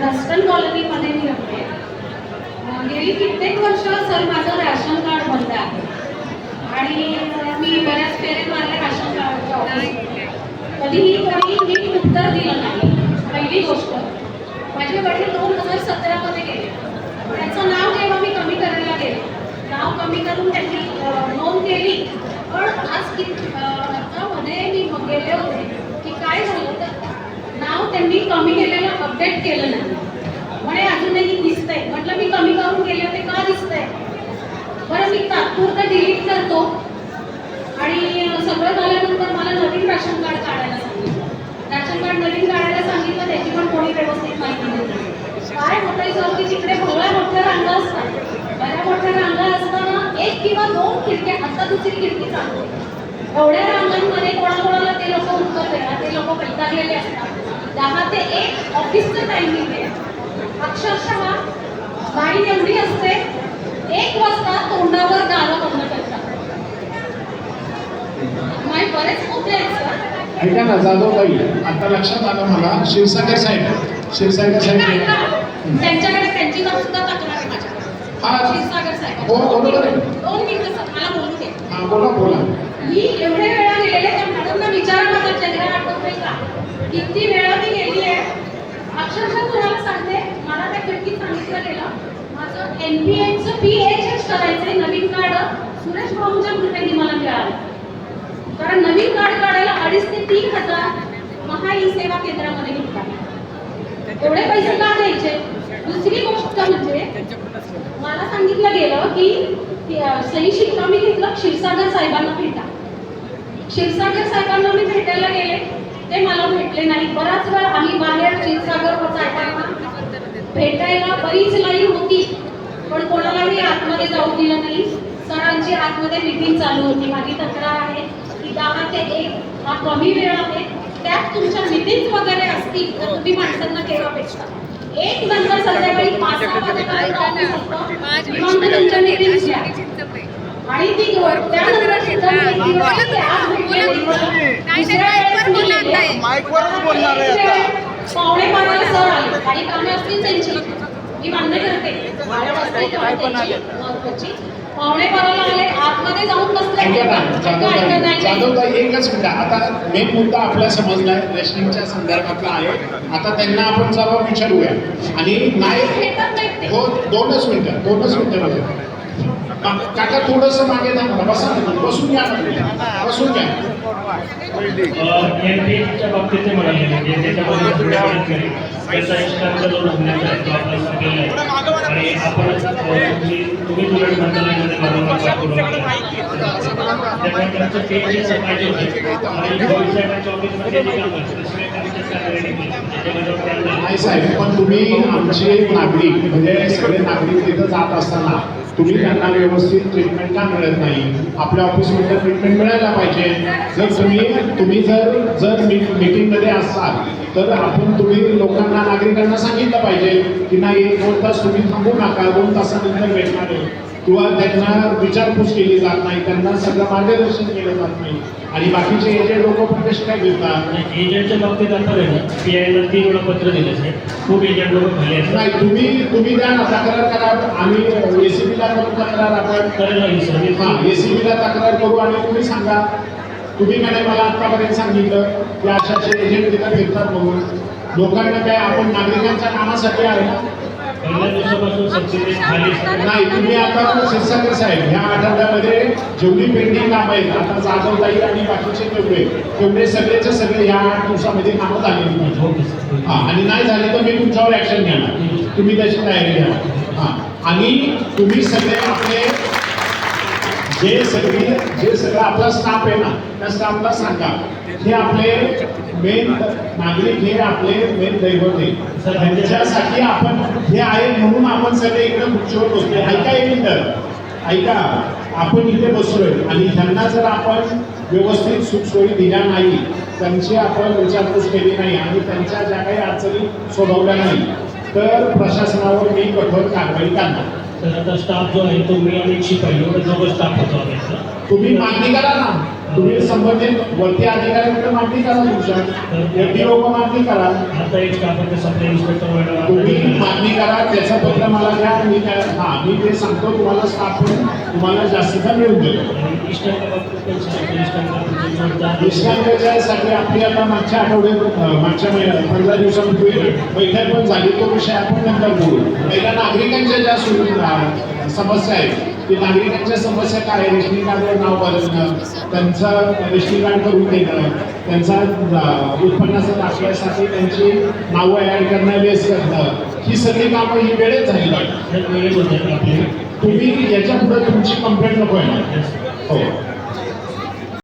Western कॉलनीमध्ये मी राहते. गेली कित्येक वर्ष सर माझं रॅशन कार्ड बंद आहे आणि मी बऱ्याच फेरे मारले राशन कार्डच्या ऑफिसमध्ये. कधीही कोणी नीट उत्तर दिलं नाही. पहिली गोष्ट, माझे वडील 2017 मध्ये गेले. त्यांचं नाव जेव्हा मी कमी करायला गेले, नाव कमी करून त्यांनी नोंद केली, पण आज मध्ये मी गेले होते की काय झालं तर नाव त्यांनी कमी केलेलं अपडेट केलं नाही. म्हणे अजूनही दिसतंय. म्हटलं मी कमी करून गेले होते, का दिसतंय? बरं, मी तात्पुरतं डिलीट करतो आणि सगळं झाल्यानंतर मला नवीन राशन कार्ड काढायला सांगितलं. राशन कार्ड नवीन काढायला सांगितलं, त्याची पण कोणी व्यवस्थित माहिती देत. काय होतंय सर की तिकडे भल्या मोठ्या रांगा असतात. बऱ्या मोठ्या रांगा असताना एक किंवा दोन खिडक्या, आता दुसरी खिडकी चालते. एवढ्या रांगांमध्ये कोणाकोणाला ते लोक उत्तर देणार, ते लोक वैतागलेले असतात. 10 ते 1 ऑफिसचं टायमिंग आहे. अक्षरशः लाईन एवढी असते, 1 वाजता तोंडावर दारं बंद करतात. बरेच मुद्दे आहेत सर. ऐका ना जाधवताई, आता लक्षात आलं मला, क्षीरसागर साहेब त्यांच्याकडे त्यांची सुद्धा तक्रार आहे माझ्याकडे. क्षीरसागर साहेब, हो बरोबर आहे. 2 मिनिटं सर, मला बोलू दे. हा बोला. मी एवढे वेळा गेलेले, त्या मॅडमना विचारा माझा चेहरा आठवतोय का? किती वेळा मी गेली आहे. अक्षरशः तुम्हाला सांगते, मला त्या खिडकीत सांगितलं गेलं माझं NPH PHH करायचंय नवीन कार्ड. सुरेश भाऊंच्या कृपेने मला मिळालं. कारण नवीन कार्ड काढायला 2,500 ते 3,000 महा ई सेवा केंद्रामध्ये घेतला. एवढे पैसे का द्यायचे? दुसरी गोष्ट म्हणजे मला सांगितलं गेलं की सही शिक्का मी घेतलं, क्षीरसागर साहेबांना भेटा. क्षीरसागर साहेबांना मी भेटायला गेले, ते मला भेटले नाही. बराच वेळ आम्ही बाहेर क्षीरसागर साहेबांना भेटायला बरीच लाईन होती, पण कोणालाही आतमध्ये जाऊ दिलं नाही. सरांची आतमध्ये मीटिंग चालू होती. माझी तक्रार आहे की 10 ते 1 हा कमी वेळ आहे. त्यात तुमच्या मीटिंग वगैरे असतील तर तुम्ही माणसांना केव्हा भेटता? 1 नंतर संध्याकाळी 5-6 वाजेपर्यंत तुमच्या मीटिंग्स घ्या. आणि ती त्यानंतर पावणे 12 सर आले. काही कामे असतील त्यांची, मी मान्य करते. पावणे 12 आले, आतमध्ये जाऊन बसले. जाधवताई एकच मिनिट, आता मेन मुद्दा आपला समजलाय, रेशनिंगच्या संदर्भातला आहे. आता त्यांना आपण जबाब विचारूया. आणि नाही हो, 2च मिनिटं काका थोडंसं मागे थांबा. बसून घ्या. NPHच्या बाबतीत ते म्हणाले की त्याच्यामध्ये त्याचा एक्स्ट्रा लोन होण्याचा आहे, तो आपला सांगितलेला आहे. आणि आपण तुम्ही तुरंत मंत्रालयामध्ये त्यामुळे त्यांचं पेज पाहिजे होते आणि साहेबांच्या ऑफिसमध्ये जे काम असतं नाही साहेब, पण तुम्ही आमचे नागरिक म्हणजे सगळे नागरिक तिथं जात असताना तुम्ही त्यांना व्यवस्थित ट्रीटमेंट का मिळत नाही? आपल्या ऑफिसमध्ये ट्रीटमेंट मिळायला पाहिजे. जर तुम्ही जर मीटिंगमध्ये असाल तर तुम्ही लोकांना, नागरिकांना सांगितलं पाहिजे की नाही 2 तास तुम्ही थांबू नका, 2 तासानंतर भेटणार आहे. किंवा त्यांना विचारपूस केली जात नाही, त्यांना सगळं मार्गदर्शन केलं जात नाही. आणि बाकीचे एजंट लोक पण कसे काय घेतात? एजंटच्या बाबतीत आता PIला 3 वेळा पत्र दिलं आहे. खूप एजंट लोक खाली असतात. नाही, तुम्ही द्या ना, तक्रार करा. आम्ही ACBला करू तक्रार. आपण करेल ACBला तक्रार करू आणि तुम्ही सांगा. तुम्ही काय मला आतापर्यंत सांगितलं की अशाचे एजंट तिथं फिरतात म्हणून. लोकांना काय आपण नागरिकांच्या कामासाठी आहे ना. पहिल्या दिवसापासून सबसिडी खाली नाही, तुम्ही आता क्षीरसागर साहेब ह्या आठवड्यामध्ये जेवढी पेंडिंग कामं आहेत, आता जाधवताई आणि बाकीचे तेवढे सगळेचे सगळे ह्या 8 दिवसामध्ये कामं झालेली नाही. आणि नाही झाले तर मी तुमच्यावर ऍक्शन घेणार. तुम्ही त्याची तयारी घ्या. आणि तुम्ही सगळे आपले जे सगळं आपला स्टाफ आहे ना, त्या स्टाफला सांगा हे आपले मेन नागरिक, हे आपले मेन दैवत आहे. त्यांच्यासाठी आपण हे आहे म्हणून आपण सगळे इकडे खुर्चीवर बसतोय. ऐका एक मिनिट, ऐका. आपण इथे बसलोय आणि ह्यांना जर आपण व्यवस्थित सुखसोयी दिल्या नाही, त्यांची आपण विचारपूस केली नाही आणि त्यांच्या ज्या काही अडचणी सोडवल्या नाही तर प्रशासनावर मी कठोर कारवाई करणार. तर आता स्टाफ जो आहे तो मी आणि शिपाई एवढं दोघं स्टाफ होतो. तुम्ही मागणी करा ना. तुम्ही संबंधित वरती अधिकाऱ्यांकडे मागणी करा तुमच्या FDO कडे मागणी करा. आता एक आपण सप्लाय इन्स्पेक्टर तुम्ही मॅडम मागणी करा, त्याचं पत्र मला द्या. मी ते सांगतो तुम्हाला स्टाफ तुम्हाला जास्तीचा मिळून देतो. इष्टांकासाठी आपली आता मागच्या मागच्या 15 दिवसांपूर्वी बैठक पण झाली. तो विषय आपण नंतर बोलू. पहिल्या नागरिकांच्या ज्या समस्या आहेत की नागरिकांच्या समस्या काय आहे, रेशनिंग कार्डवर नाव बदलणं, त्यांचं रेशनिंग कार्ड करून देणं, त्यांचा उत्पन्नाचा दाखल्यासाठी त्यांची नावं ॲड करणं, लेस करणं, ही सगळी कामं ही वेळेत झाली पाहिजे. तुम्ही याच्या पुढे तुमची कंप्लेंट नको आहे. हो.